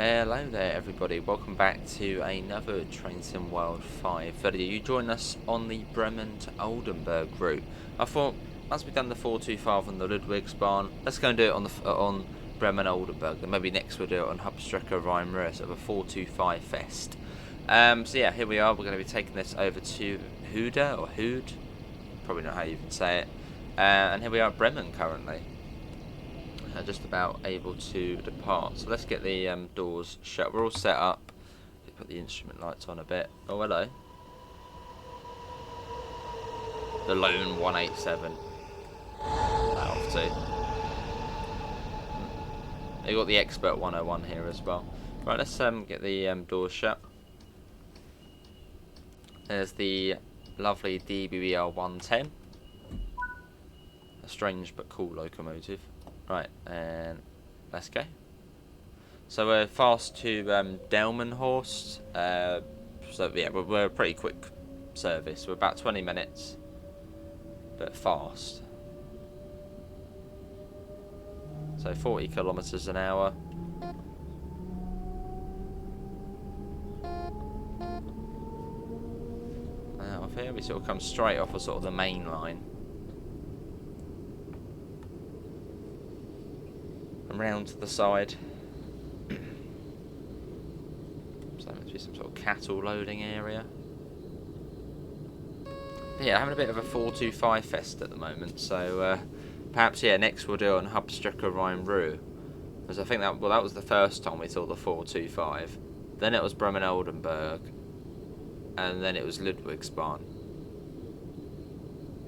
Hello there everybody, welcome back to another Train Sim World 5 video. You join us on the Bremen to Oldenburg route. I thought, as we've done the 425 on the Ludwigsbahn, let's go and do it on Bremen Oldenburg, and maybe next we'll do it on Hauptstrecke Rhein-Ruhr, sort of a 425 fest. So yeah, here we are, we're going to be taking this over to Hude, or Hude, probably not how you even say it, and here we are at Bremen currently. Just about able to depart. So let's get the doors shut. We're all set up. Put the instrument lights on a bit. Oh, hello. The lone 187. Off to. They got the expert 101 here as well. Right, let's get the doors shut. There's the lovely DBBR 110. A strange but cool locomotive. Right, and let's go. So we're fast to Delmenhorst. So yeah, we're a pretty quick service. We're about 20 minutes, but fast. So 40 kilometers an hour. Off here we sort of come straight off of sort of the main line. Round to the side. So that must be some sort of cattle loading area. But yeah, having a bit of a 425 fest at the moment. So perhaps yeah, next we'll do it on Hauptstrecke Rhein-Ruhr, because I think that was the first time we saw the 425. Then it was Bremen Oldenburg, and then it was Ludwigsbahn.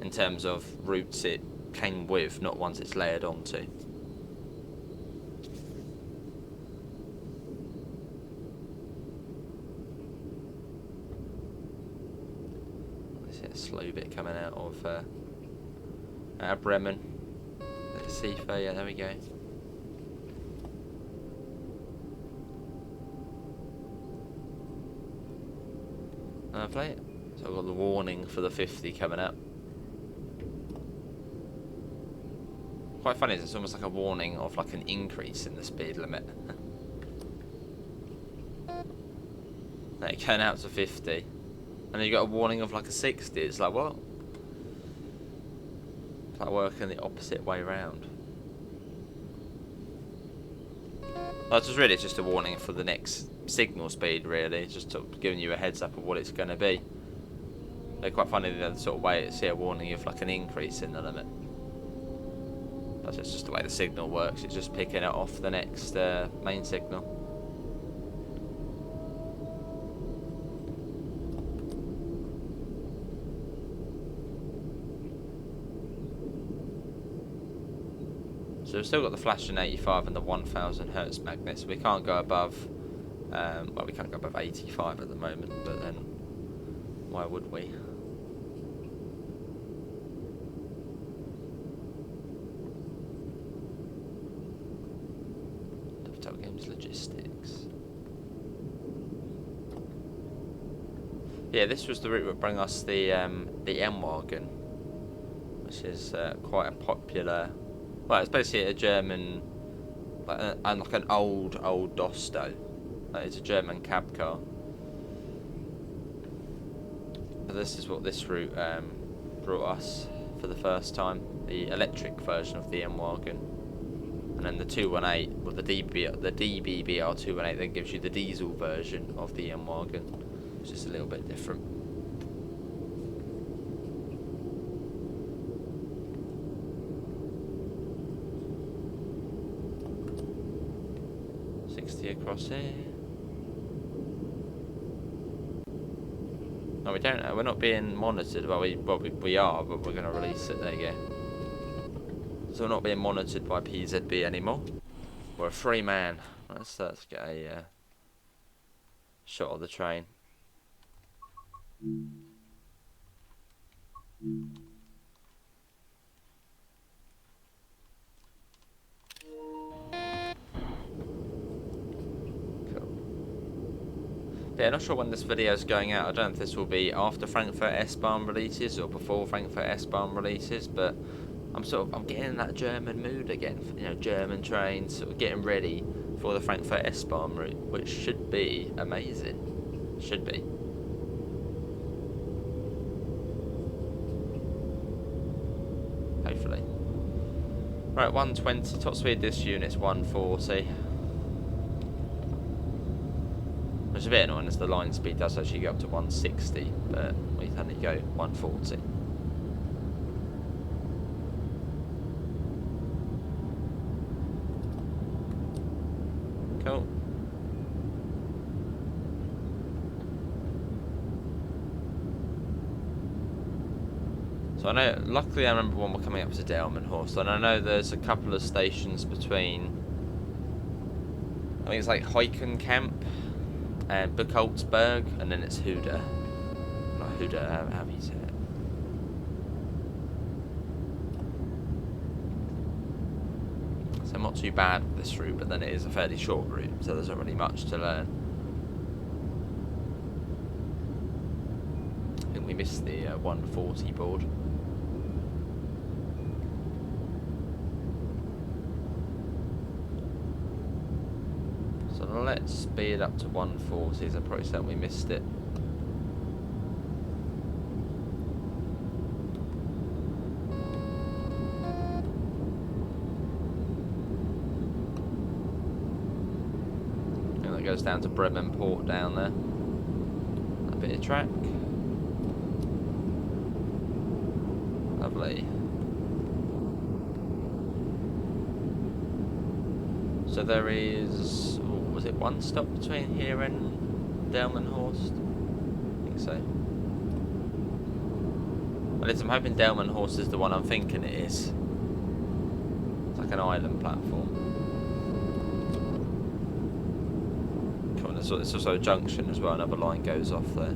In terms of routes it came with, not ones it's layered onto. Slow bit coming out of Bremen. Let's see if yeah, there we go. Lovely. So I've got the warning for the 50 coming up. Quite funny, it's almost like a warning of like an increase in the speed limit. Now you turn out to 50. And then you got a warning of like a 60. It's like, what? It's like working the opposite way round. Well, it's just a warning for the next signal speed, really. It's just giving you a heads up of what it's going to be. They're quite funny, the sort of way it's here, warning you of like an increase in the limit. That's just the way the signal works. It's just picking it off the next main signal. So we've still got the flashing 85 and the 1000 Hertz magnet, so we can't go above, well, we can't go above 85 at the moment, but then why would we? Dovetail Games Logistics. Yeah, this was the route that bring us the M-Wagon, which is quite a popular. Well, it's basically a German, like an old Dosto. It's a German cab car. But this is what this route brought us for the first time. The electric version of the M-Wagon. And then the 218, well, the DBBR 218 then gives you the diesel version of the M-Wagon, which is a little bit different. Across here. No, we don't. We're not being monitored. Well, we are, but we're going to release it. There you go. So we're not being monitored by PZB anymore. We're a free man. Let's get a shot of the train. Yeah, not sure when this video is going out. I don't know if this will be after Frankfurt S-Bahn releases or before Frankfurt S-Bahn releases, but I'm getting in that German mood again. You know, German trains, sort of getting ready for the Frankfurt S-Bahn route, which should be amazing. Should be. Hopefully. Right, 120. Top speed this unit's 140. Which is a bit annoying as the line speed does actually go up to 160, but we can only go 140. Cool. So I know, luckily I remember when we're coming up to Delmenhorst, and I know there's a couple of stations between, I think it's like Heukenkamp and Buchholzberg, and then it's Hude. Not Hude, how do you say it? So not too bad this route, but then it is a fairly short route, so there's not really much to learn. I think we missed the 140 board. So let's speed up to 140, so probably said we missed it. And that goes down to Bremen Port down there. A bit of track. Lovely. So there is, was it one stop between here and Delmenhorst? I think so. Well, I'm hoping Delmenhorst is the one I'm thinking it is. It's like an island platform. Come on, there's also a junction as well, another line goes off there.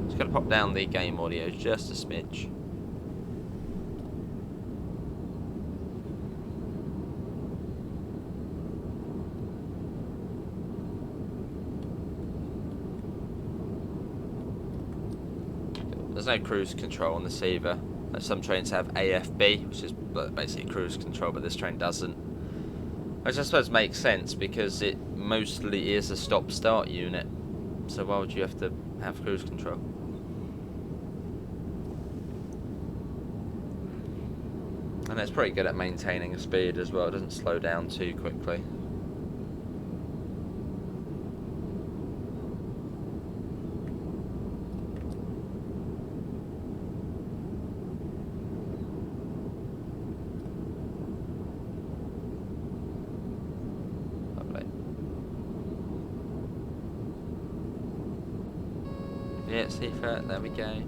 Just gotta pop down the game audio just a smidge. There's no cruise control on this either. Some trains have AFB, which is basically cruise control, but this train doesn't. Which I suppose makes sense because it mostly is a stop-start unit. So why would you have to have cruise control? And it's pretty good at maintaining a speed as well. It doesn't slow down too quickly. Yeah, Seafert, there we go.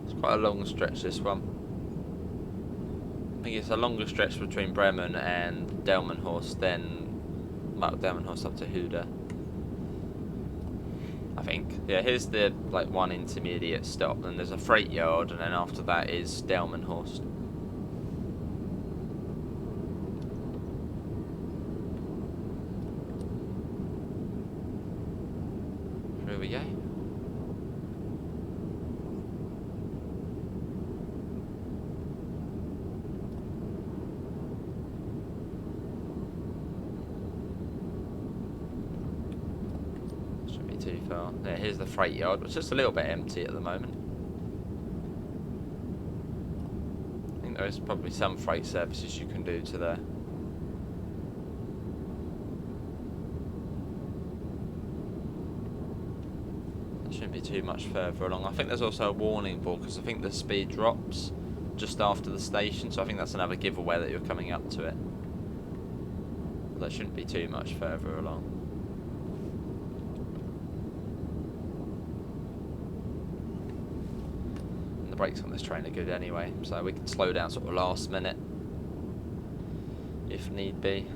It's quite a long stretch, this one. I think it's a longer stretch between Bremen and Delmenhorst than Delmenhorst up to Hude. I think. Yeah, here's the one intermediate stop, then there's a freight yard, and then after that is Delmenhorst. Here we go. Shouldn't be too far. Yeah, here's the freight yard, which is just a little bit empty at the moment. I think there is probably some freight services you can do to there. Shouldn't be too much further along. I think there's also a warning board because I think the speed drops just after the station, so I think that's another giveaway that you're coming up to it. But that shouldn't be too much further along. And the brakes on this train are good anyway, so we can slow down sort of last minute if need be.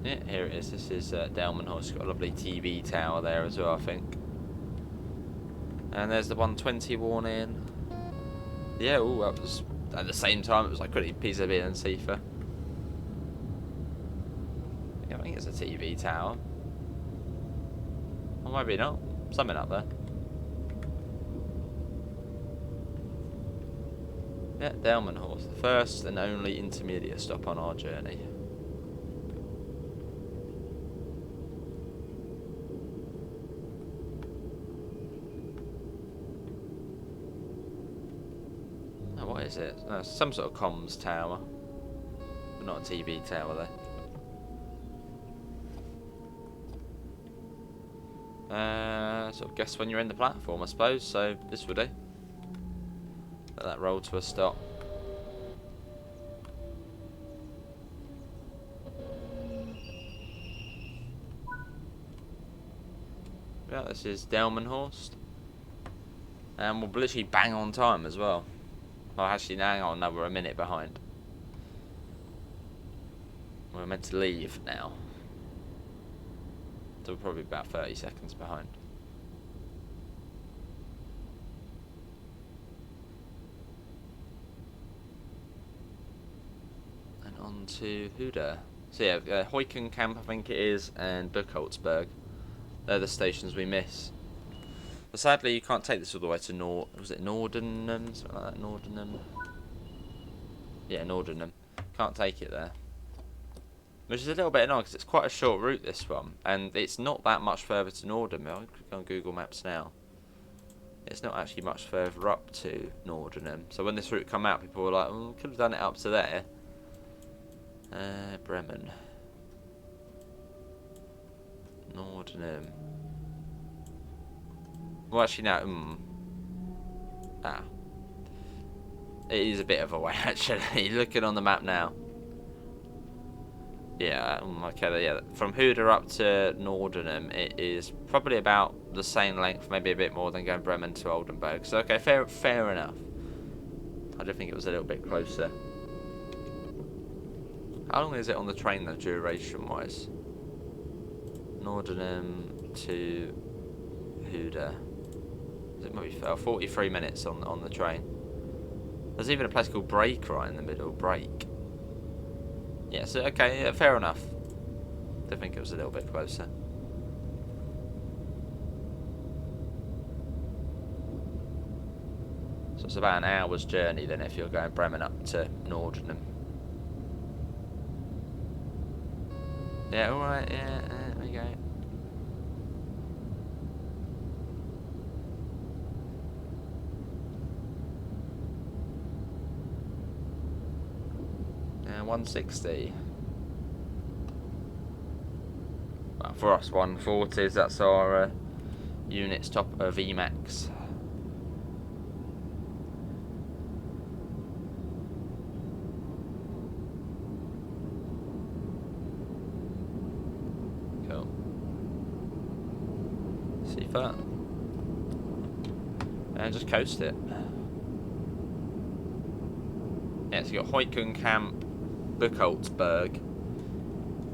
Yeah, here it is. This is Delmenhorst. It's got a lovely TV tower there as well, I think. And there's the 120 warning. Yeah, all that was at the same time. It was like pretty piece of and Sifa. Yeah, I think it's a TV tower. Or maybe not. Something up there. Yeah, Delmenhorst, the first and only intermediate stop on our journey. Oh, what is it? No, some sort of comms tower. But not a TV tower though. Sort of guess when you're in the platform, I suppose, so this would do. Let that roll to a stop. Yeah, this is Delmenhorst. And we'll literally bang on time as well. Oh, actually, hang on, no, we're a minute behind. We're meant to leave now. So we're probably about 30 seconds behind. And on to Hude. So yeah, Heukenkamp I think it is, and Buchholzberg. They're the stations we miss. But sadly you can't take this all the way to was it Nordenham? Something like that, Nordenham? Yeah, Nordenham. Can't take it there. Which is a little bit annoying because it's quite a short route, this one. And it's not that much further to Nordenham. I'll click on Google Maps now. It's not actually much further up to Nordenham. So when this route come out, people were like, oh, could have done it up to there. Bremen. Nordenham. Well, actually, no. It is a bit of a way, actually. Looking on the map now. Yeah, okay, yeah. From Hude up to Nordenham, it is probably about the same length, maybe a bit more than going Bremen to Oldenburg. So, okay, fair enough. I did think it was a little bit closer. How long is it on the train, though, duration-wise? Nordenham to Hude. It might be 43 minutes on the train. There's even a place called Break right in the middle. Break. Yeah, so okay, yeah, fair enough. I think it was a little bit closer. So it's about an hour's journey then if you're going Bremen up to Nordenham. Yeah, alright, yeah, there we go. Yeah, 160. Well, for us, 140s, that's our units top of VMAX. Cool. See that. And just coast it. Yeah, so you got Heukenkamp, Buchholzberg,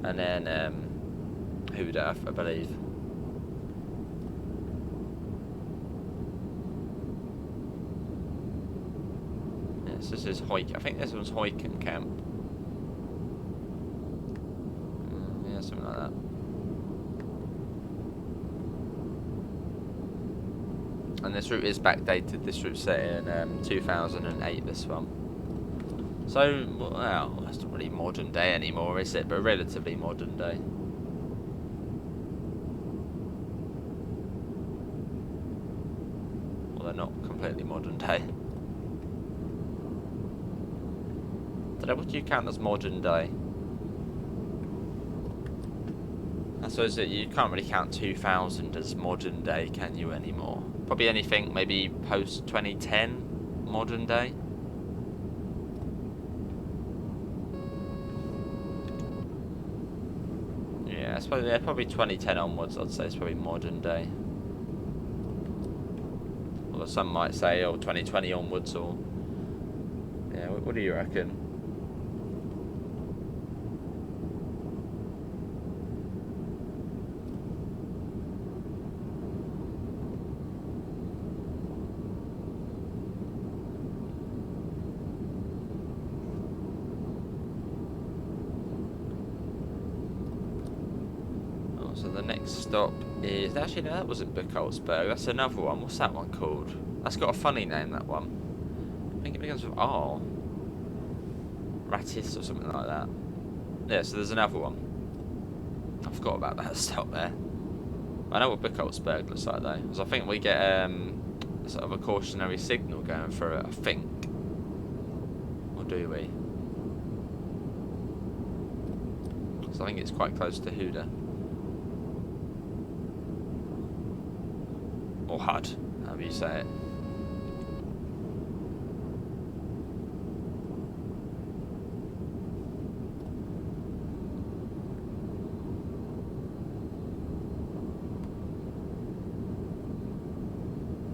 and then Hude, I believe. Yes, this is I think this one's Heukenkamp. Yeah, something like that. And this route is backdated. This route's set in 2008. This one. So, well, that's not really modern day anymore, is it? But relatively modern day. Well, they're not completely modern day. I don't know, what do you count as modern day? I suppose that you can't really count 2000 as modern day, can you, anymore? Probably anything, maybe post 2010 modern day. Yeah, I suppose, yeah, probably 2010 onwards, I'd say it's probably modern day. Although some might say, oh, 2020 onwards, or... Yeah, what do you reckon? So the next stop is... Actually, no, that wasn't Oldenburg. That's another one. What's that one called? That's got a funny name, that one. I think it begins with R. Ratis or something like that. Yeah, so there's another one. I forgot about that stop there. I know what Oldenburg looks like though, because I think we get sort of a cautionary signal going for it, I think. Or do we? Because I think it's quite close to Hude. Or Hude, however you say it.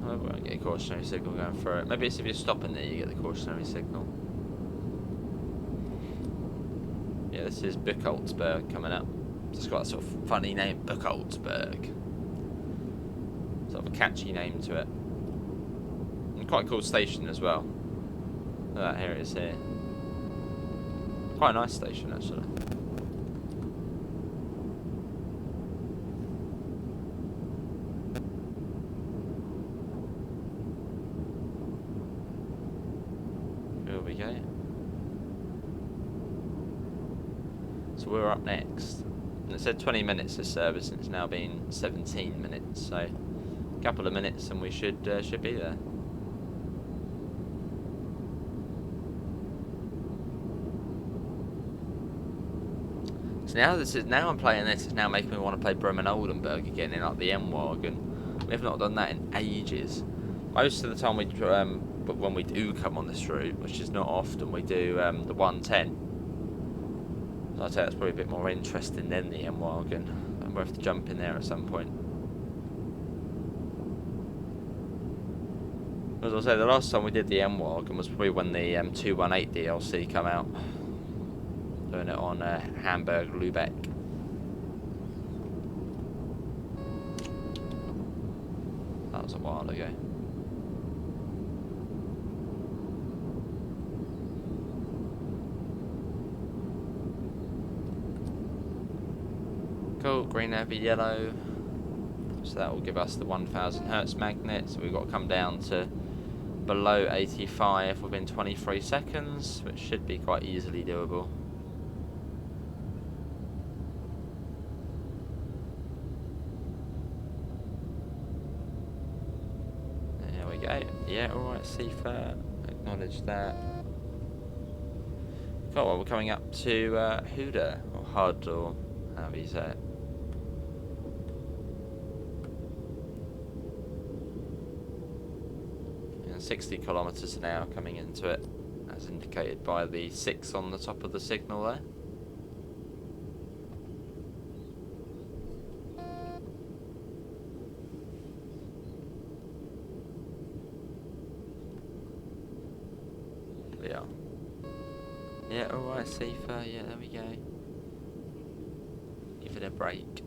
We won't get a cautionary signal going through it. Maybe it's if you're stopping there you get the cautionary signal. Yeah, this is Oldenburg coming up. It's got a sort of funny name, Oldenburg. Sort of a catchy name to it. And quite a cool station as well. Look at that, here it is here. Quite a nice station actually. Here we go. So we're up next. And it said 20 minutes this service, and it's now been 17 minutes. So a couple of minutes, and we should be there. So now I'm playing this. It's now making me want to play Bremen Oldenburg again in like the M-Wagon. We have not done that in ages. Most of the time but when we do come on this route, which is not often, we do the 110. So I'd say that's probably a bit more interesting than the M-Wagon. And we'll have to jump in there at some point. As I say, the last time we did the M-Wagon was probably when the 218 DLC came out. Doing it on Hamburg, Lübeck. That was a while ago. Cool, green over yellow. So that will give us the 1000 Hertz magnet. So we've got to come down to below 85 within 23 seconds, which should be quite easily doable. There we go. Yeah, alright, CFA. Acknowledge that. Cool, well, we're coming up to Hude, or Hud, or however you say it. And 60 kilometers an hour coming into it, as indicated by the 6 on the top of the signal there. Yeah. Yeah, alright, safer, yeah, there we go. Give it a break.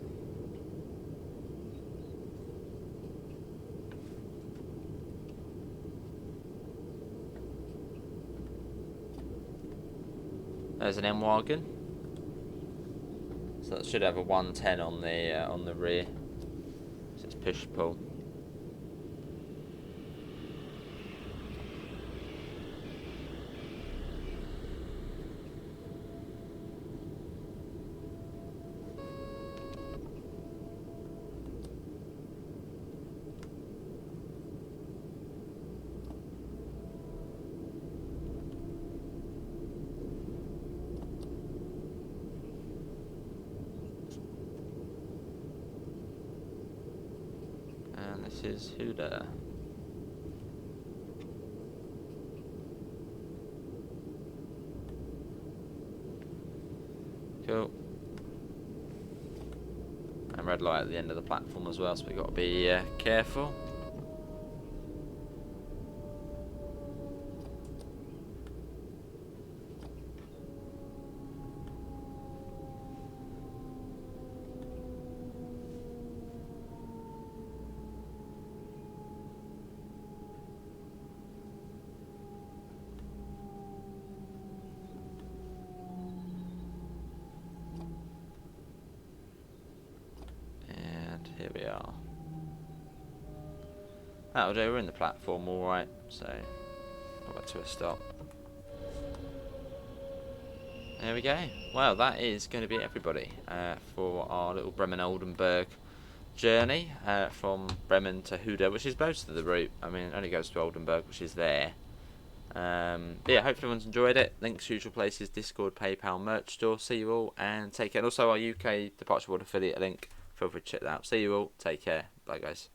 There's an M-Wagon. So that should have a 110 on the rear. So it's push pull. This is Hude. Cool. And red light at the end of the platform as well, so we've got to be careful. here we are. That'll do, we're in the platform alright, so go back to a stop. There we go. Well, that is going to be everybody for our little Bremen Oldenburg journey from Bremen to Hude, which is most of the route. I mean, it only goes to Oldenburg, which is there. But yeah, hope everyone's enjoyed it. Links, usual places, Discord, PayPal, merch store. See you all and take care. And also our UK Departure Board affiliate link. Feel free to check that out. See you all. Take care. Bye, guys.